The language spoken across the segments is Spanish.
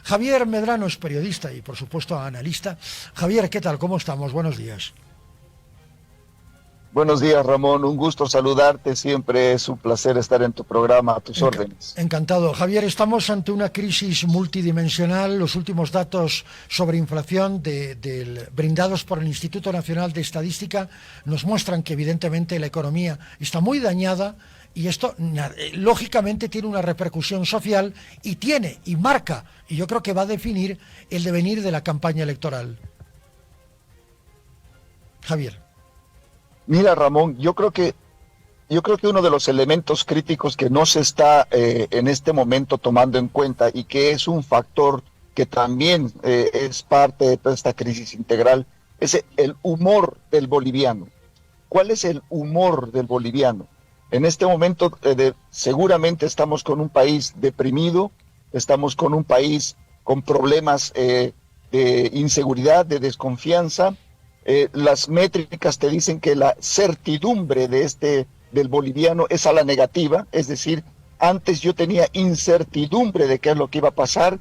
Javier Medrano es periodista y, por supuesto, analista. Javier, ¿qué tal? ¿Cómo estamos? Buenos días. Buenos días, Ramón. Un gusto saludarte. Siempre es un placer estar en tu programa, a tus órdenes. Encantado. Javier, estamos ante una crisis multidimensional. Los últimos datos sobre inflación brindados por el Instituto Nacional de Estadística nos muestran que, evidentemente, la economía está muy dañada y esto, lógicamente, tiene una repercusión social y marca, y yo creo que va a definir el devenir de la campaña electoral. Javier. Mira, Ramón, yo creo que uno de los elementos críticos que no se está en este momento tomando en cuenta y que es un factor que también es parte de toda esta crisis integral es el humor del boliviano. ¿Cuál es el humor del boliviano? En este momento seguramente estamos con un país deprimido, estamos con un país con problemas de inseguridad, de desconfianza. Las métricas te dicen que la certidumbre del boliviano es a la negativa, es decir, antes yo tenía incertidumbre de qué es lo que iba a pasar,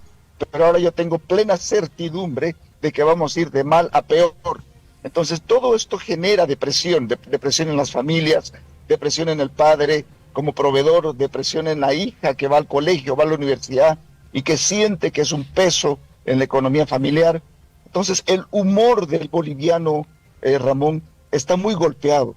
pero ahora yo tengo plena certidumbre de que vamos a ir de mal a peor. Entonces todo esto genera depresión, depresión en las familias, depresión en el padre como proveedor, depresión en la hija que va al colegio, va a la universidad y que siente que es un peso en la economía familiar. Entonces, el humor del boliviano, Ramón, está muy golpeado.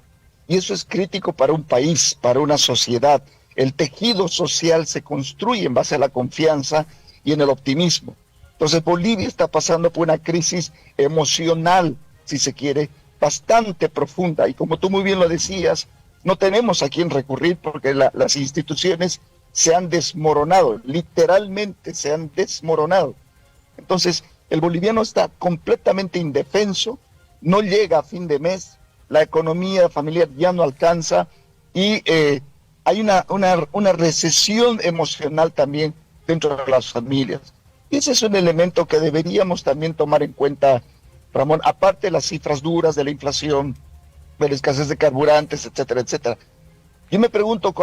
Y eso es crítico para un país, para una sociedad. El tejido social se construye en base a la confianza y en el optimismo. Entonces, Bolivia está pasando por una crisis emocional, si se quiere, bastante profunda. Y como tú muy bien lo decías, no tenemos a quién recurrir porque las instituciones se han desmoronado, literalmente se han desmoronado. Entonces, el boliviano está completamente indefenso, no llega a fin de mes, la economía familiar ya no alcanza y hay una recesión emocional también dentro de las familias. Y ese es un elemento que deberíamos también tomar en cuenta, Ramón, aparte de las cifras duras de la inflación, de la escasez de carburantes, etcétera, etcétera. Yo me pregunto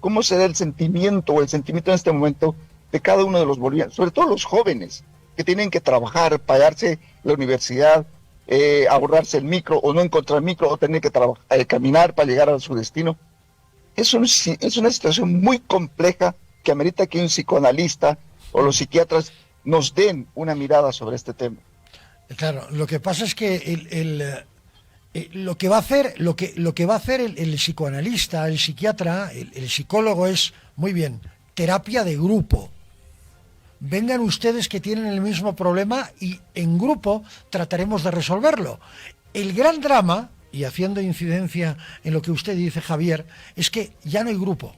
cómo será el sentimiento en este momento de cada uno de los bolivianos, sobre todo los jóvenes, que tienen que trabajar, pagarse la universidad, ahorrarse el micro o no encontrar micro o tener que caminar para llegar a su destino. Es una situación muy compleja que amerita que un psicoanalista o los psiquiatras nos den una mirada sobre este tema. Claro, lo que pasa es que lo que va a hacer el psicoanalista, el psiquiatra, el psicólogo es, muy bien, terapia de grupo. Vengan ustedes que tienen el mismo problema y en grupo trataremos de resolverlo. El gran drama, y haciendo incidencia en lo que usted dice, Javier, es que ya no hay grupo.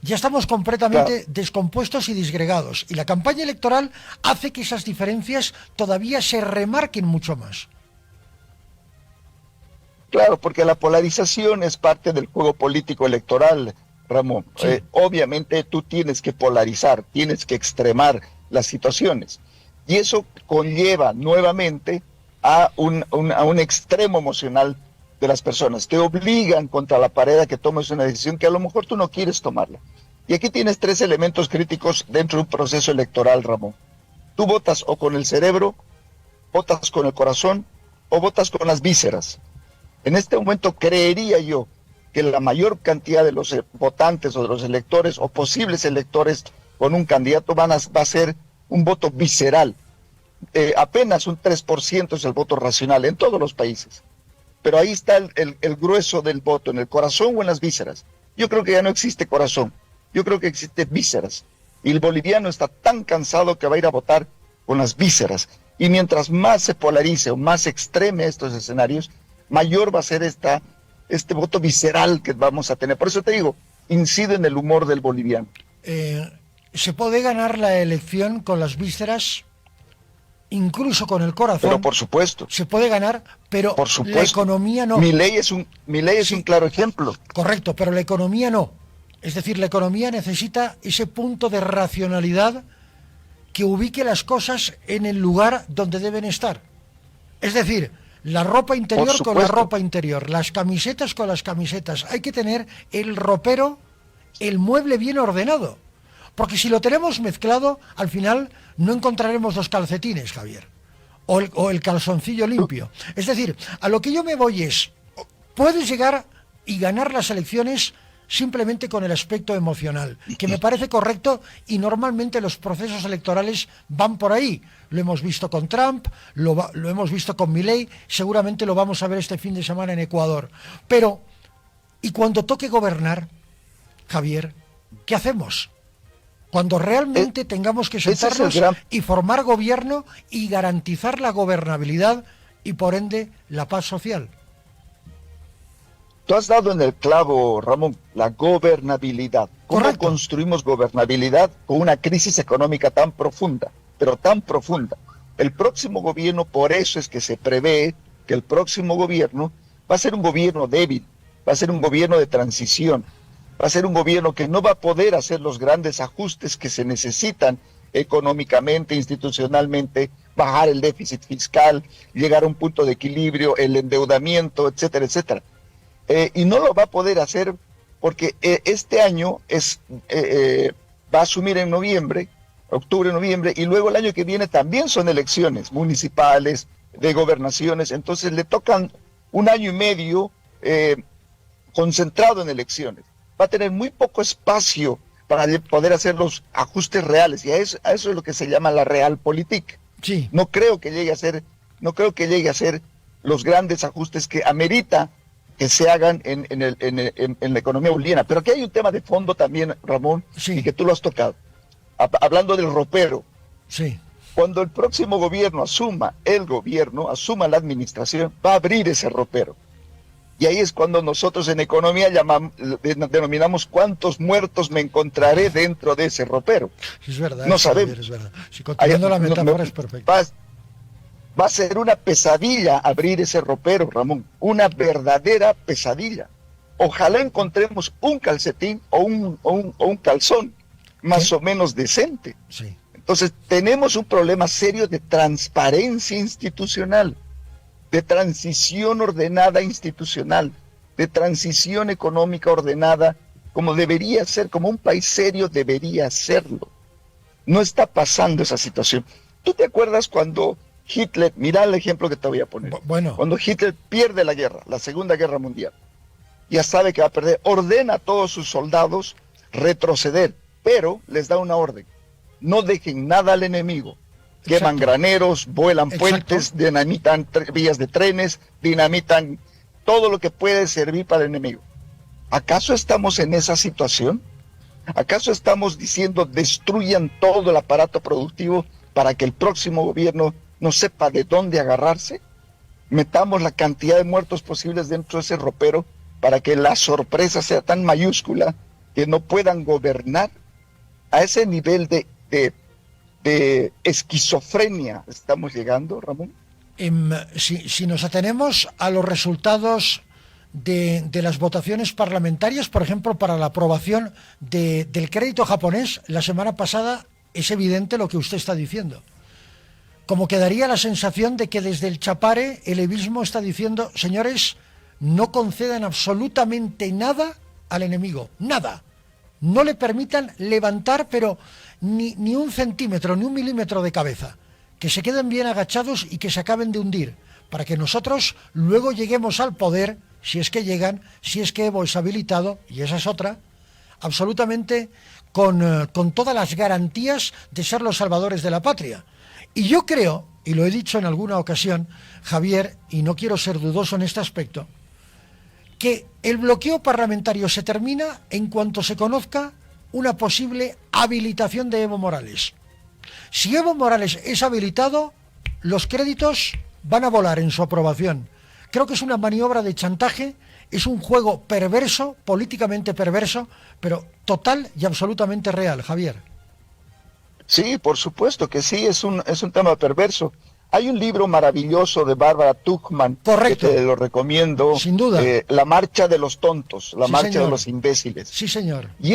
Ya estamos completamente descompuestos y disgregados. Y la campaña electoral hace que esas diferencias todavía se remarquen mucho más. Claro, porque la polarización es parte del juego político electoral, Ramón. Sí. Obviamente tú tienes que polarizar, tienes que extremar las situaciones. Y eso conlleva nuevamente a un extremo emocional de las personas. Te obligan contra la pared a que tomes una decisión que a lo mejor tú no quieres tomarla. Y aquí tienes tres elementos críticos dentro de un proceso electoral, Ramón. Tú votas o con el cerebro, votas con el corazón o votas con las vísceras. En este momento creería yo que la mayor cantidad de los votantes o de los electores o posibles electores con un candidato va a ser un voto visceral. Apenas un 3% es el voto racional en todos los países. Pero ahí está el grueso del voto, en el corazón o en las vísceras. Yo creo que ya no existe corazón, yo creo que existe vísceras. Y el boliviano está tan cansado que va a ir a votar con las vísceras. Y mientras más se polarice o más extreme estos escenarios, mayor va a ser este voto visceral que vamos a tener. Por eso te digo, incide en el humor del boliviano. ¿Se puede ganar la elección con las vísceras? Incluso con el corazón. Pero por supuesto. Se puede ganar, pero por supuesto. La economía no. Milei es un claro ejemplo. Correcto, pero la economía no. Es decir, la economía necesita ese punto de racionalidad que ubique las cosas en el lugar donde deben estar. Es decir, la ropa interior con la ropa interior, las camisetas con las camisetas. Hay que tener el ropero, el mueble bien ordenado. Porque si lo tenemos mezclado, al final no encontraremos los calcetines, Javier, o el calzoncillo limpio. Es decir, a lo que yo me voy es, puedes llegar y ganar las elecciones simplemente con el aspecto emocional, que me parece correcto, y normalmente los procesos electorales van por ahí. Lo hemos visto con Trump, lo hemos visto con Milei, seguramente lo vamos a ver este fin de semana en Ecuador. Pero, ¿y cuando toque gobernar, Javier, qué hacemos? Cuando realmente tengamos que sentarnos y formar gobierno y garantizar la gobernabilidad y por ende la paz social. Tú has dado en el clavo, Ramón, la gobernabilidad. ¿Cómo Correcto. construimos gobernabilidad con una crisis económica tan profunda, pero tan profunda? El próximo gobierno, por eso es que se prevé que el próximo gobierno va a ser un gobierno débil, va a ser un gobierno de transición, va a ser un gobierno que no va a poder hacer los grandes ajustes que se necesitan económicamente, institucionalmente, bajar el déficit fiscal, llegar a un punto de equilibrio, el endeudamiento, etcétera, etcétera. Y no lo va a poder hacer porque este año va a asumir en noviembre, octubre, noviembre, y luego el año que viene también son elecciones municipales, de gobernaciones, entonces le tocan un año y medio concentrado en elecciones. Va a tener muy poco espacio para poder hacer los ajustes reales, y a eso es lo que se llama la realpolitik. Sí. No creo que llegue a ser los grandes ajustes que amerita que se hagan en la economía boliviana. Pero aquí hay un tema de fondo también, Ramón, Sí. y que tú lo has tocado. Hablando del ropero. Sí. Cuando el próximo gobierno asuma la administración, va a abrir ese ropero. Y ahí es cuando nosotros en economía denominamos cuántos muertos me encontraré dentro de ese ropero. Es verdad. No sabemos. Es verdad. Si continuando la metáfora es perfecta. Va a ser una pesadilla abrir ese ropero, Ramón, una verdadera pesadilla. Ojalá encontremos un calcetín o un calzón más o menos decente. Sí. Entonces tenemos un problema serio de transparencia institucional, de transición ordenada institucional, de transición económica ordenada, como debería ser, como un país serio debería serlo. No está pasando esa situación. ¿Tú te acuerdas cuando Hitler, mira el ejemplo que te voy a poner, Bueno. cuando Hitler pierde la guerra, la Segunda Guerra Mundial, ya sabe que va a perder, ordena a todos sus soldados retroceder, pero les da una orden: no dejen nada al enemigo. Queman graneros, vuelan puentes, dinamitan vías de trenes, dinamitan todo lo que puede servir para el enemigo. ¿Acaso estamos en esa situación? ¿Acaso estamos diciendo destruyan todo el aparato productivo para que el próximo gobierno no sepa de dónde agarrarse? Metamos la cantidad de muertos posibles dentro de ese ropero para que la sorpresa sea tan mayúscula que no puedan gobernar. A ese nivel de esquizofrenia estamos llegando, Ramón. Si nos atenemos a los resultados de las votaciones parlamentarias, por ejemplo, para la aprobación del crédito japonés, la semana pasada, es evidente lo que usted está diciendo. Como que daría la sensación de que desde el Chapare el levismo está diciendo: señores, no concedan absolutamente nada al enemigo, nada. No le permitan levantar, pero ni un centímetro, ni un milímetro de cabeza. Que se queden bien agachados y que se acaben de hundir, para que nosotros luego lleguemos al poder, si es que llegan, si es que Evo es habilitado, y esa es otra, absolutamente con todas las garantías de ser los salvadores de la patria. Y yo creo, y lo he dicho en alguna ocasión, Javier, y no quiero ser dudoso en este aspecto, que el bloqueo parlamentario se termina en cuanto se conozca una posible habilitación de Evo Morales. Si Evo Morales es habilitado, los créditos van a volar en su aprobación. Creo que es una maniobra de chantaje, es un juego perverso, políticamente perverso, pero total y absolutamente real, Javier. Sí, por supuesto que sí, es un tema perverso. Hay un libro maravilloso de Bárbara Tuchman, correcto, que te lo recomiendo, sin duda, La marcha de los tontos, la marcha señor, de los imbéciles. Sí, señor. Y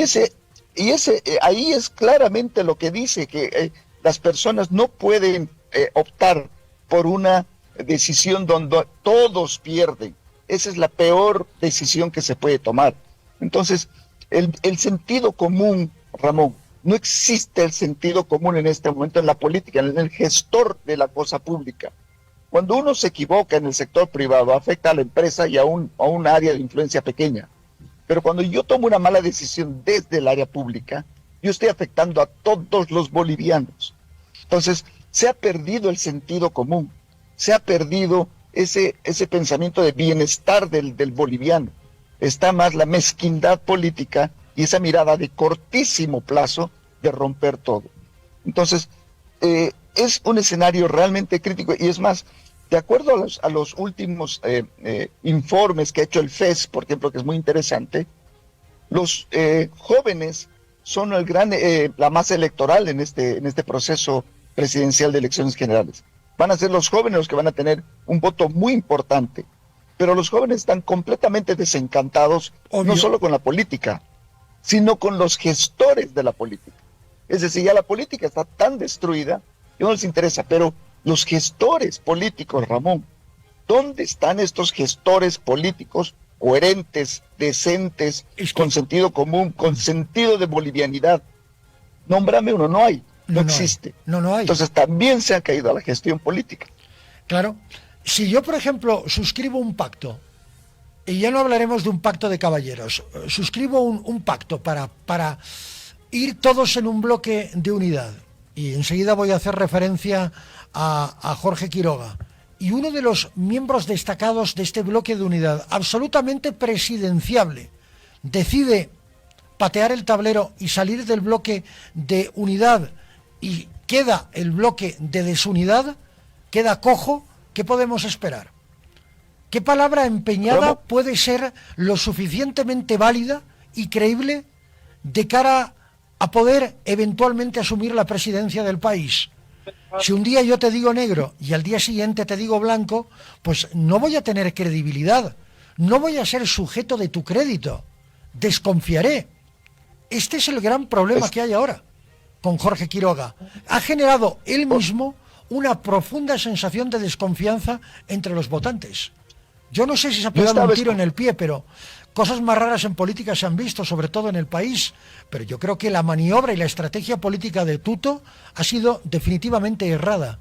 ahí es claramente lo que dice, que las personas no pueden optar por una decisión donde todos pierden. Esa es la peor decisión que se puede tomar. Entonces, el sentido común, Ramón, No existe el sentido común en este momento en la política, en el gestor de la cosa pública. Cuando uno se equivoca en el sector privado, afecta a la empresa y a un área de influencia pequeña. Pero cuando yo tomo una mala decisión desde el área pública, yo estoy afectando a todos los bolivianos. Entonces, se ha perdido el sentido común, se ha perdido ese pensamiento de bienestar del boliviano. Está más la mezquindad política y esa mirada de cortísimo plazo de romper todo. Entonces, es un escenario realmente crítico, y es más, de acuerdo a los últimos informes que ha hecho el FES, por ejemplo, que es muy interesante, los jóvenes son la masa electoral en este proceso presidencial de elecciones generales. Van a ser los jóvenes los que van a tener un voto muy importante, pero los jóvenes están completamente desencantados, no solo con la política, sino con los gestores de la política. Es decir, ya la política está tan destruida que no les interesa, pero los gestores políticos, Ramón, ¿dónde están estos gestores políticos coherentes, decentes, con sentido común, con sentido de bolivianidad? Nómbrame uno, no hay, no existe. No hay. Entonces también se ha caído a la gestión política. Claro. Si yo, por ejemplo, suscribo un pacto, y ya no hablaremos de un pacto de caballeros, suscribo un pacto para ir todos en un bloque de unidad, y enseguida voy a hacer referencia a Jorge Quiroga, y uno de los miembros destacados de este bloque de unidad, absolutamente presidenciable, decide patear el tablero y salir del bloque de unidad, y queda el bloque de desunidad, queda cojo, ¿qué podemos esperar? ¿Qué palabra empeñada puede ser lo suficientemente válida y creíble de cara a poder eventualmente asumir la presidencia del país? Si un día yo te digo negro y al día siguiente te digo blanco, pues no voy a tener credibilidad, no voy a ser sujeto de tu crédito, desconfiaré. Este es el gran problema que hay ahora con Jorge Quiroga. Ha generado él mismo una profunda sensación de desconfianza entre los votantes. Yo no sé si se ha pegado un tiro en el pie, pero cosas más raras en política se han visto, sobre todo en el país. Pero yo creo que la maniobra y la estrategia política de Tuto ha sido definitivamente errada.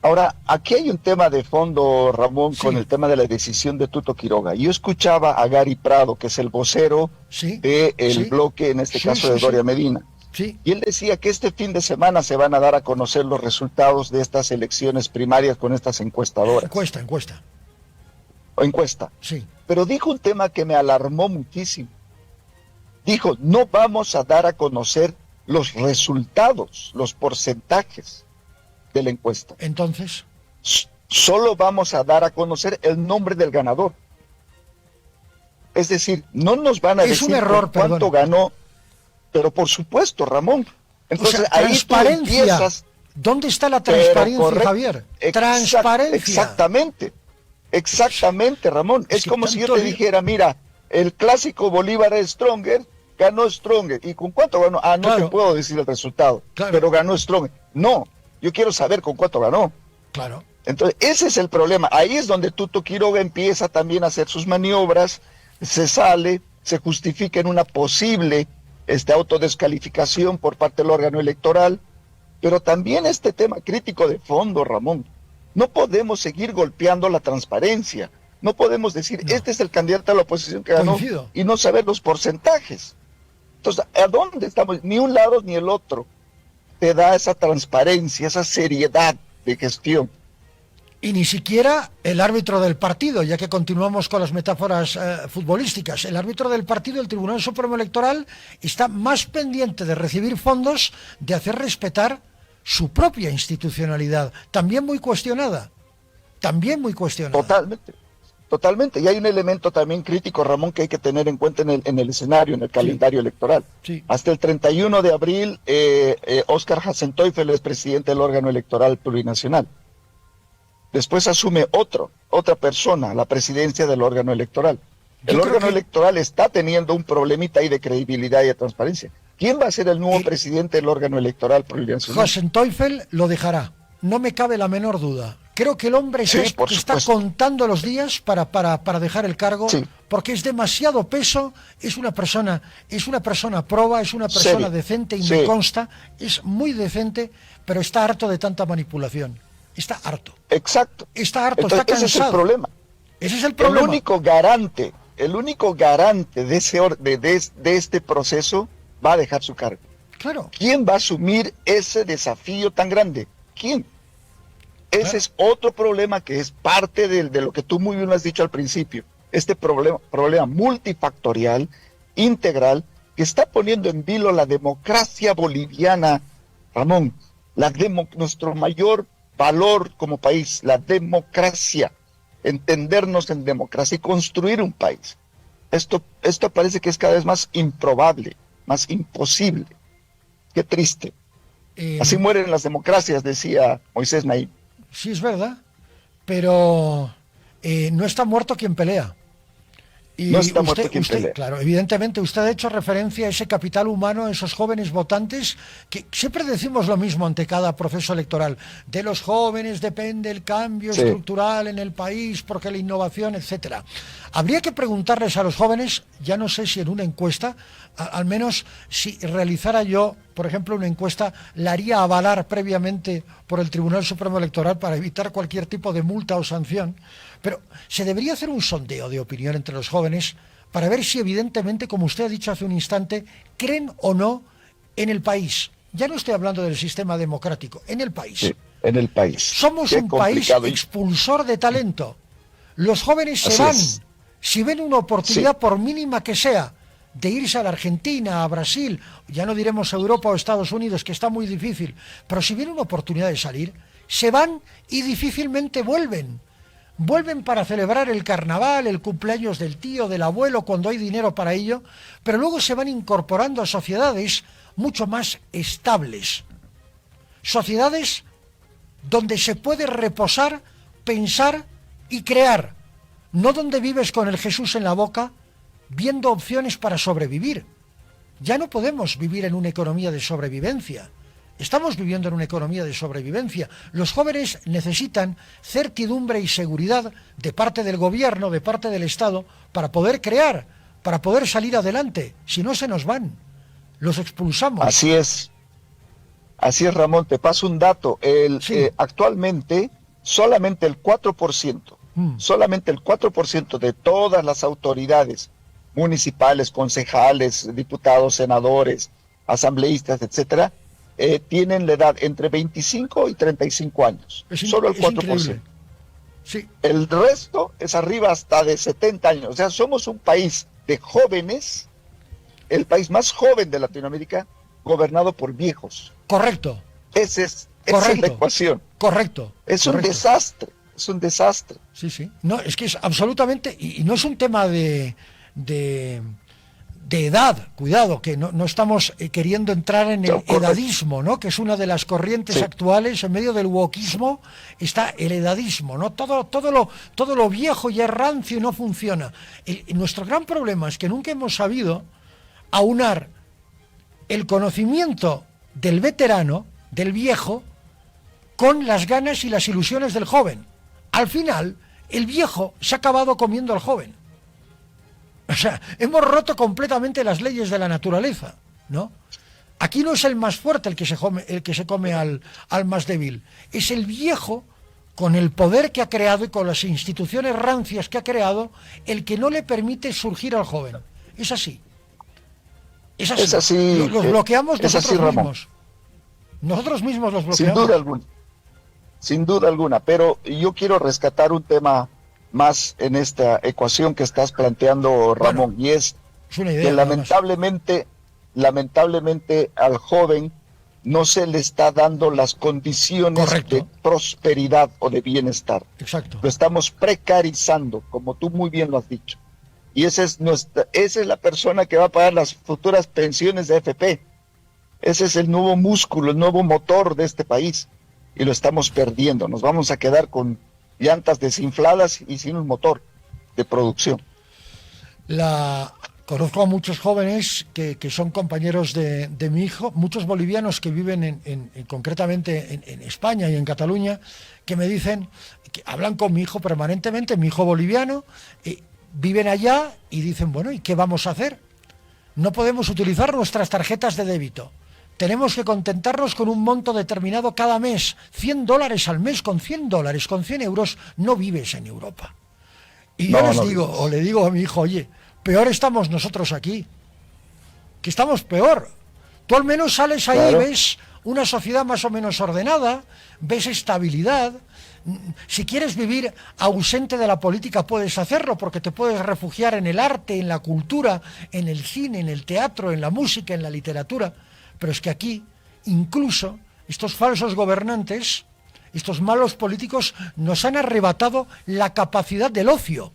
Ahora, aquí hay un tema de fondo, Ramón, con el tema de la decisión de Tuto Quiroga. Yo escuchaba a Gary Prado, que es el vocero del bloque, en este caso de Doria Medina. Sí. Y él decía que este fin de semana se van a dar a conocer los resultados de estas elecciones primarias con estas encuestadoras. Encuesta. Sí. Pero dijo un tema que me alarmó muchísimo. Dijo, no vamos a dar a conocer los resultados, los porcentajes de la encuesta. Entonces, solo vamos a dar a conocer el nombre del ganador. Es decir, no nos van a decir cuánto ganó. Pero por supuesto, Ramón. Entonces, ahí transparencia. Empiezas. ¿Dónde está la transparencia, Javier? Transparencia. Exactamente, Ramón. Es como si yo te dijera, mira, el clásico Bolívar Stronger ganó Stronger. ¿Y con cuánto ganó? No te puedo decir el resultado, pero ganó Stronger. No, yo quiero saber con cuánto ganó. Claro. Entonces, ese es el problema. Ahí es donde Tuto Quiroga empieza también a hacer sus maniobras, se sale, se justifica en una posible autodescalificación por parte del órgano electoral, pero también este tema crítico de fondo, Ramón. No podemos seguir golpeando la transparencia, no podemos decir, este es el candidato a la oposición que ganó y no saber los porcentajes. Entonces, ¿a dónde estamos? Ni un lado ni el otro te da esa transparencia, esa seriedad de gestión. Y ni siquiera el árbitro del partido, ya que continuamos con las metáforas futbolísticas. El árbitro del partido, el Tribunal Supremo Electoral, está más pendiente de recibir fondos, de hacer respetar su propia institucionalidad, también muy cuestionada. Totalmente. Y hay un elemento también crítico, Ramón, que hay que tener en cuenta en el escenario, en el calendario electoral. Sí. Hasta el 31 de abril, Óscar Hasenteufel es presidente del órgano electoral plurinacional. Después asume otra persona la presidencia del órgano electoral. El órgano electoral está teniendo un problemita ahí de credibilidad y de transparencia. ¿Quién va a ser el nuevo presidente del órgano electoral plurinacional? Hasenteufel lo dejará, no me cabe la menor duda. Creo que el hombre está contando los días para dejar el cargo, sí, porque es demasiado peso, es una persona proba, es una persona decente y me consta, es muy decente, pero está harto de tanta manipulación. Está harto. Exacto. Está harto, está cansado. Ese es el problema. Ese es el problema. El único garante de este proceso va a dejar su cargo. Claro. ¿Quién va a asumir ese desafío tan grande? ¿Quién? Ese es otro problema que es parte de lo que tú muy bien lo has dicho al principio. Este problema multifactorial, integral, que está poniendo en vilo la democracia boliviana, Ramón, nuestro mayor valor como país, la democracia, entendernos en democracia y construir un país. Esto parece que es cada vez más improbable, más imposible. Qué triste. Así mueren las democracias, decía Moisés Naim. Sí, es verdad, pero no está muerto quien pelea. Y no está muerto quien pelea. Claro, evidentemente usted ha hecho referencia a ese capital humano, a esos jóvenes votantes, que siempre decimos lo mismo ante cada proceso electoral. De los jóvenes depende el cambio estructural en el país, porque la innovación, etcétera. Habría que preguntarles a los jóvenes, ya no sé si en una encuesta, al menos si realizara yo, por ejemplo, una encuesta, la haría avalar previamente por el Tribunal Supremo Electoral para evitar cualquier tipo de multa o sanción, pero se debería hacer un sondeo de opinión entre los jóvenes para ver si evidentemente, como usted ha dicho hace un instante, creen o no en el país. Ya no estoy hablando del sistema democrático, en el país. Sí, en el país. Somos un país expulsor de talento. Los jóvenes se van. Si ven una oportunidad, por mínima que sea, de irse a la Argentina, a Brasil, ya no diremos Europa o Estados Unidos, que está muy difícil, pero si ven una oportunidad de salir, se van y difícilmente vuelven. Vuelven para celebrar el carnaval, el cumpleaños del tío, del abuelo, cuando hay dinero para ello, pero luego se van incorporando a sociedades mucho más estables. Sociedades donde se puede reposar, pensar y crear, no donde vives con el Jesús en la boca, viendo opciones para sobrevivir. Ya no podemos vivir en una economía de sobrevivencia. Estamos viviendo en una economía de sobrevivencia. Los jóvenes necesitan certidumbre y seguridad de parte del gobierno, de parte del Estado, para poder crear, para poder salir adelante. Si no, se nos van. Los expulsamos. Así es, Ramón. Te paso un dato. Actualmente, solamente el 4% de todas las autoridades municipales, concejales, diputados, senadores, asambleístas, etcétera, tienen la edad entre 25 y 35 años. Solo el 4%. Sí. El resto es arriba hasta de 70 años. O sea, somos un país de jóvenes, el país más joven de Latinoamérica, gobernado por viejos. Correcto. Esa es la ecuación. Correcto. Es un desastre. Es un desastre. Sí, sí. No, es que es absolutamente... Y no es un tema de edad, cuidado, que no estamos queriendo entrar en el edadismo, ¿no? Que es una de las corrientes actuales. En medio del wokismo está el edadismo, ¿no? Todo lo viejo y rancio no funciona. Nuestro gran problema es que nunca hemos sabido aunar el conocimiento del veterano, del viejo, con las ganas y las ilusiones del joven. Al final, el viejo se ha acabado comiendo al joven. O sea, hemos roto completamente las leyes de la naturaleza, ¿no? Aquí no es el más fuerte el que se come al más débil. Es el viejo, con el poder que ha creado y con las instituciones rancias que ha creado, el que no le permite surgir al joven. Es así. Es así. Es así. Los bloqueamos nosotros mismos. Ramón. Nosotros mismos los bloqueamos. Sin duda alguna. Pero yo quiero rescatar un tema más en esta ecuación que estás planteando, Ramón, y es una idea, que lamentablemente al joven no se le está dando las condiciones de prosperidad o de bienestar. Exacto. Lo estamos precarizando, como tú muy bien lo has dicho. Y esa es la persona que va a pagar las futuras pensiones de AFP. Ese es el nuevo músculo, el nuevo motor de este país. Y lo estamos perdiendo. Nos vamos a quedar con llantas desinfladas y sin un motor de producción. La Conozco a muchos jóvenes que son compañeros de mi hijo, muchos bolivianos que viven concretamente en España y en Cataluña, que me dicen, que hablan con mi hijo permanentemente, mi hijo boliviano, viven allá y dicen, bueno, ¿y qué vamos a hacer? No podemos utilizar nuestras tarjetas de débito. Tenemos que contentarnos con un monto determinado cada mes, $100 al mes. Con $100, con 100 euros, no vives en Europa. Y yo les digo, o le digo a mi hijo, oye, peor estamos nosotros aquí, que estamos peor. Tú al menos sales ahí y ves una sociedad más o menos ordenada, ves estabilidad. Si quieres vivir ausente de la política puedes hacerlo, porque te puedes refugiar en el arte, en la cultura, en el cine, en el teatro, en la música, en la literatura. Pero es que aquí, incluso, estos falsos gobernantes, estos malos políticos, nos han arrebatado la capacidad del ocio.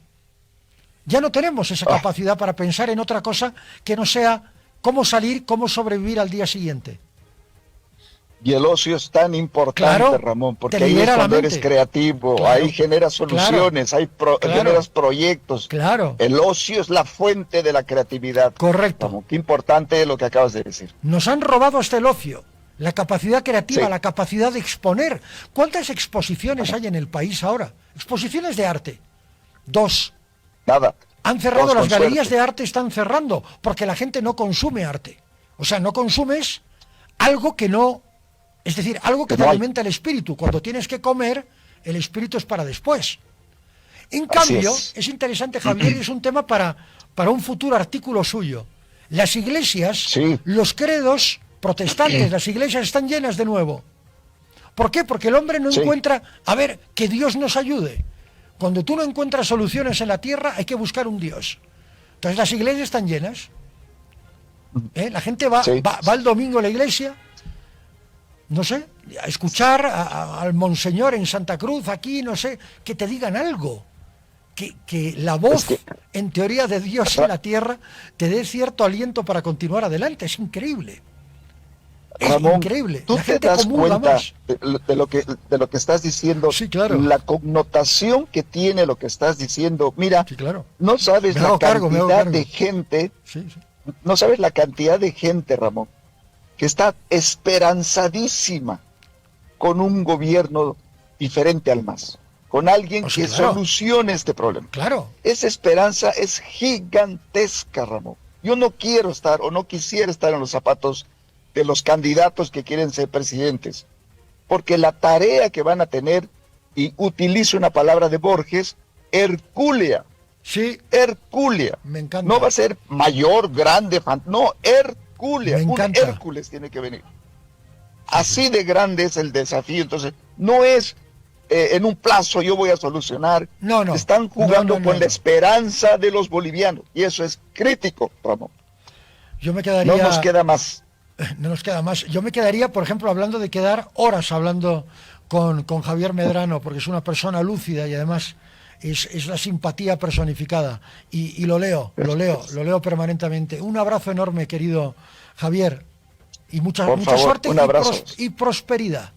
Ya no tenemos esa capacidad para pensar en otra cosa que no sea cómo salir, cómo sobrevivir al día siguiente. Y el ocio es tan importante, claro, Ramón, porque ahí es cuando eres creativo, claro, ahí generas soluciones, claro, generas proyectos. Claro. El ocio es la fuente de la creatividad. Correcto. Ramón, qué importante es lo que acabas de decir. Nos han robado hasta el ocio, la capacidad creativa, sí, la capacidad de exponer. ¿Cuántas exposiciones hay en el país ahora? Exposiciones de arte. 2. Nada. Han cerrado, las galerías de arte están cerrando, porque la gente no consume arte. O sea, no consumes algo que no... Es decir, algo que te alimenta el espíritu. Cuando tienes que comer, el espíritu es para después. En cambio, es interesante, Javier, y es un tema para un futuro artículo suyo. Las iglesias, los credos protestantes, las iglesias están llenas de nuevo. ¿Por qué? Porque el hombre no encuentra... A ver, que Dios nos ayude. Cuando tú no encuentras soluciones en la tierra, hay que buscar un Dios. Entonces las iglesias están llenas. La gente va el domingo a la iglesia, no sé, a escuchar al monseñor en Santa Cruz, aquí, no sé, que te digan algo. Que la voz, en teoría, de Dios en la tierra te dé cierto aliento para continuar adelante. Es increíble. Ramón, increíble. ¿tú te das cuenta de lo que estás diciendo? Sí, claro. La connotación que tiene lo que estás diciendo. Mira, sí, claro, no sabes la cantidad de gente, no sabes la cantidad de gente, Ramón, que está esperanzadísima con un gobierno diferente al MAS, con alguien que solucione este problema. Claro. Esa esperanza es gigantesca, Ramón. Yo no quiero estar o no quisiera estar en los zapatos de los candidatos que quieren ser presidentes, porque la tarea que van a tener, y utilizo una palabra de Borges, hercúlea. Sí. Hercúlea. Me encanta. No va a ser mayor, grande, no, hercúlea. Me encanta. Un Hércules tiene que venir. Así de grande es el desafío. Entonces, no es en un plazo yo voy a solucionar. No. Están jugando con la esperanza de los bolivianos, y eso es crítico, Ramón. Yo me quedaría... No nos queda más. No nos queda más. Yo me quedaría, por ejemplo, hablando de quedar horas hablando con Javier Medrano, porque es una persona lúcida y además es la simpatía personificada. Y lo leo permanentemente. Un abrazo enorme, querido Javier, y mucha suerte un abrazo. y prosperidad.